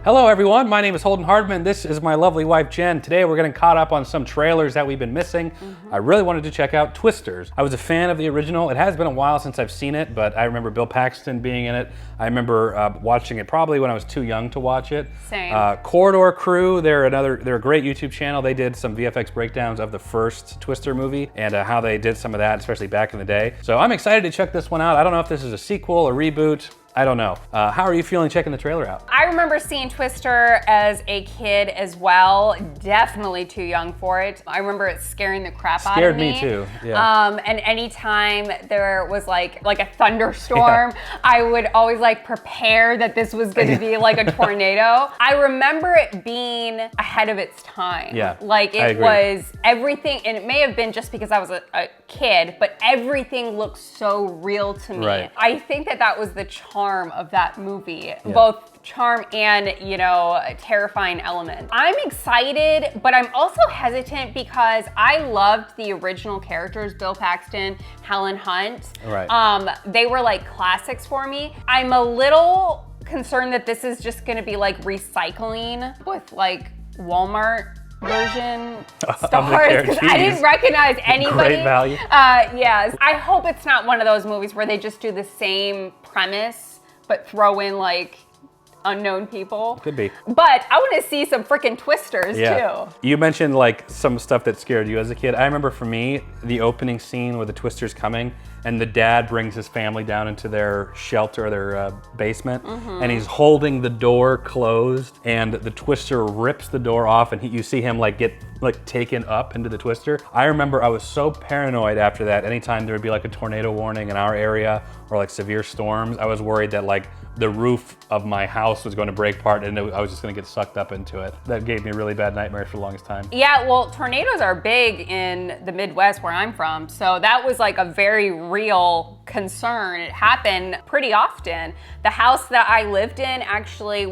Hello everyone, my name is Holden Hardman. This is my lovely wife Jen. Today we're getting caught up on some trailers that we've been missing. I really wanted to check out Twisters. I was a fan of the original. It has been a while since I've seen it, but I remember Bill Paxton being in it. I remember watching it probably when I was too young to watch it. Same. Corridor Crew, they're a great YouTube channel. They did some VFX breakdowns of the first Twister movie and how they did some of that, especially back in the day. So I'm excited to check this one out. I don't know if this is a sequel, a reboot. I don't know. How are you feeling checking the trailer out? I remember seeing Twister as a kid as well. Definitely too young for it. I remember it scaring the crap out of me. Scared me too, yeah. And anytime there was like a thunderstorm, I would always like prepare that this was gonna be like a tornado. I remember it being ahead of its time. Yeah, Like it was everything, and it may have been just because I was a kid, but everything looked so real to me. Right. I think that was the charm of that movie, both charm and, you know, terrifying element. I'm excited, but I'm also hesitant because I loved the original characters, Bill Paxton, Helen Hunt. Right. They were like classics for me. I'm a little concerned that this is just gonna be like recycling with like Walmart version stars, because I didn't recognize anybody. Great value. Yes, I hope it's not one of those movies where they just do the same premise but throw in like unknown people. Could be. But I want to see some freaking Twisters too. You mentioned like some stuff that scared you as a kid. I remember for me, the opening scene where the Twister's coming and the dad brings his family down into their shelter, their basement, and he's holding the door closed and the Twister rips the door off and you see him like get taken up into the Twister. I remember I was so paranoid after that. Anytime there would be like a tornado warning in our area or like severe storms, I was worried that like the roof of my house was going to break apart and I was just going to get sucked up into it. That gave me really bad nightmares for the longest time. Yeah, well, tornadoes are big in the Midwest where I'm from, so that was like a very real concern. It happened pretty often. The house that I lived in, actually,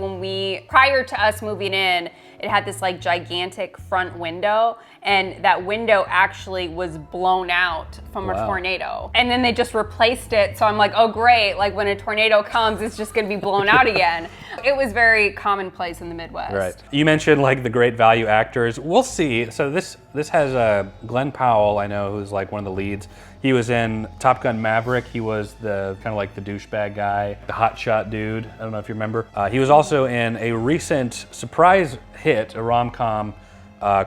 prior to us moving in, it had this like gigantic front window, and that window actually was blown out from a tornado. And then they just replaced it, so I'm like, oh great, like when a tornado comes, it's just gonna be blown out again. It was very commonplace in the Midwest. Right. You mentioned like the great value actors. We'll see. So this has Glenn Powell, I know, who's like one of the leads. He was in Top Gun Maverick. He was the kind of like the douchebag guy, the hotshot dude. I don't know if you remember. He was also in a recent surprise hit, a rom-com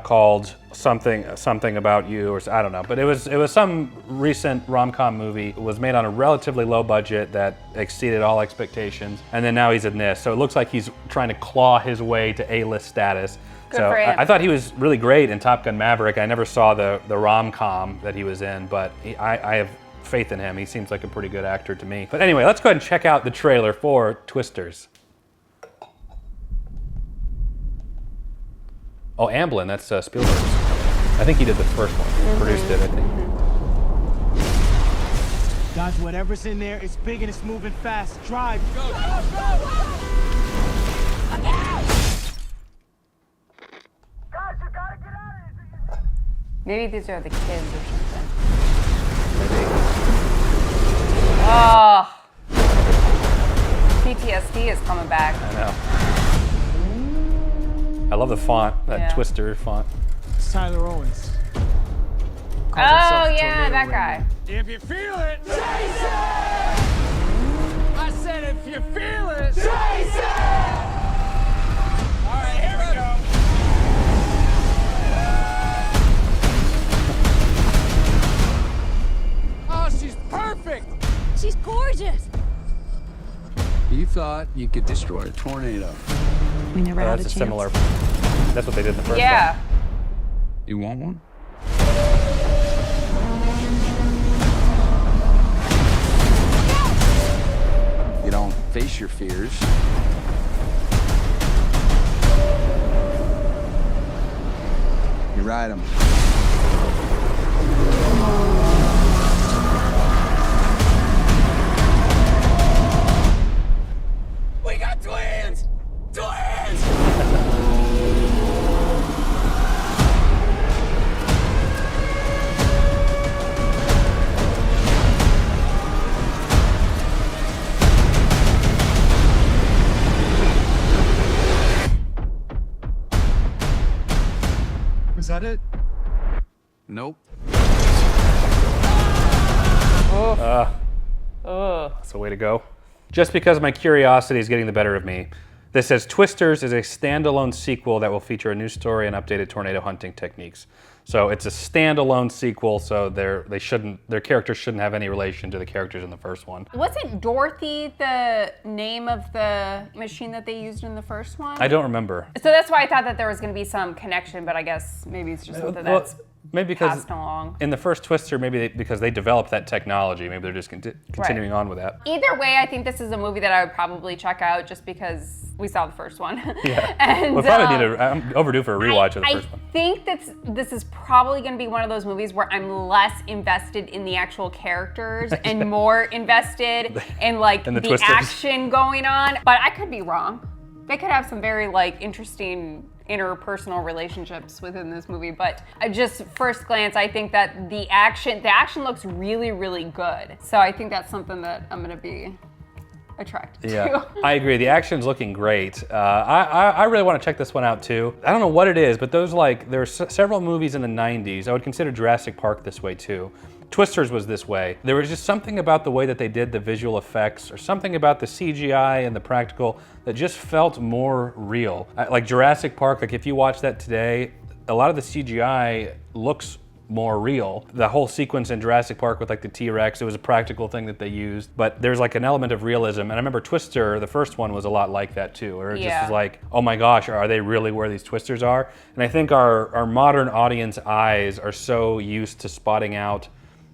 called something About You, or I don't know. But it was some recent rom-com movie. It was made on a relatively low budget that exceeded all expectations. And then now he's in this. So it looks like he's trying to claw his way to A-list status. Good for him. I thought he was really great in Top Gun Maverick. I never saw the rom-com that he was in, but I have faith in him. He seems like a pretty good actor to me. But anyway, let's go ahead and check out the trailer for Twisters. Oh, Amblin, that's Spielberg's. I think he did the first one. He produced it, I think. Guys, whatever's in there, it's big and it's moving fast. Drive. Go. Go, go, go. Maybe these are the kids or something. Oh, PTSD is coming back. I know. I love the font, that Twister font. It's Tyler Owens. Oh yeah, that guy. If you feel it, chase it! I said if you feel it, chase it! All right, here we go. Oh, she's perfect! She's gorgeous. You thought you could destroy a tornado. We never had a chance. Similar. That's what they did in the first one. Yeah. You want one? You don't face your fears. You ride them. We got twins! Twins! cut it? Nope. That's the way to go. Just because my curiosity is getting the better of me. This says Twisters is a standalone sequel that will feature a new story and updated tornado hunting techniques. So it's a standalone sequel, so their characters shouldn't have any relation to the characters in the first one. Wasn't Dorothy the name of the machine that they used in the first one? I don't remember. So that's why I thought that there was going to be some connection, but I guess maybe it's just something that's maybe because passed along. In the first Twister, maybe because they developed that technology, maybe they're just continuing on with that. Either way, I think this is a movie that I would probably check out just because we saw the first one. Yeah. And, we'll probably I'm overdue for a rewatch of the first one. I think that this is probably going to be one of those movies where I'm less invested in the actual characters and more invested in like the action going on. But I could be wrong. They could have some very like interesting interpersonal relationships within this movie, but I just first glance, I think that the action looks really, really good. So I think that's something that I'm gonna be attracted to. I agree. The action's looking great. I really want to check this one out too. I don't know what it is, but there are several movies in the 90s. I would consider Jurassic Park this way too. Twisters was this way. There was just something about the way that they did the visual effects or something about the CGI and the practical that just felt more real. Like Jurassic Park, like if you watch that today, a lot of the CGI looks more real. The whole sequence in Jurassic Park with like the T-Rex, it was a practical thing that they used, but there's like an element of realism. And I remember Twister, the first one, was a lot like that too, where it just was like, oh my gosh, are they really where these twisters are? And I think our modern audience eyes are so used to spotting out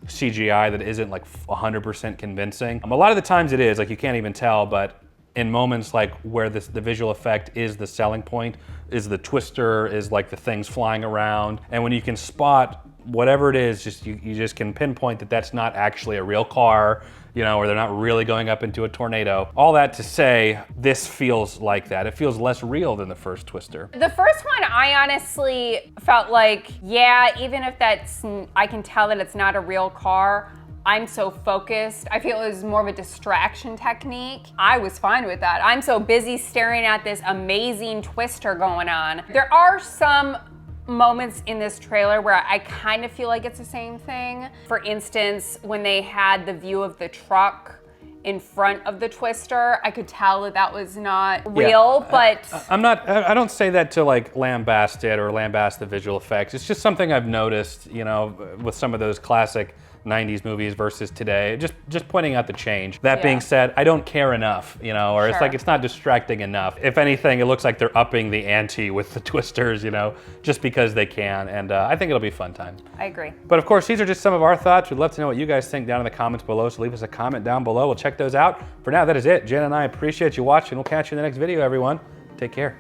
CGI that isn't like 100% convincing. A lot of the times it is, like you can't even tell, but in moments like where the visual effect is the selling point, is the twister, is like the things flying around, and when you can spot whatever it is, you just can pinpoint that that's not actually a real car, you know, or they're not really going up into a tornado. All that to say, this feels like that. It feels less real than the first Twister. The first one, I honestly felt like, yeah, even if I can tell that it's not a real car, I'm so focused. I feel it was more of a distraction technique. I was fine with that. I'm so busy staring at this amazing twister going on. There are some moments in this trailer where I kind of feel like it's the same thing. For instance, when they had the view of the truck in front of the twister, I could tell that was not real, but... I don't say that to like lambast it or lambast the visual effects. It's just something I've noticed, you know, with some of those classic 90s movies versus today, just pointing out the change. That being said, I don't care enough, you know, or it's like it's not distracting enough. If anything, it looks like they're upping the ante with the twisters, you know, just because they can, and I think it'll be a fun time. I agree. But of course, these are just some of our thoughts. We'd love to know what you guys think down in the comments below, so leave us a comment down below. We'll check those out. For now, that is it. Jen and I appreciate you watching. We'll catch you in the next video, everyone. Take care.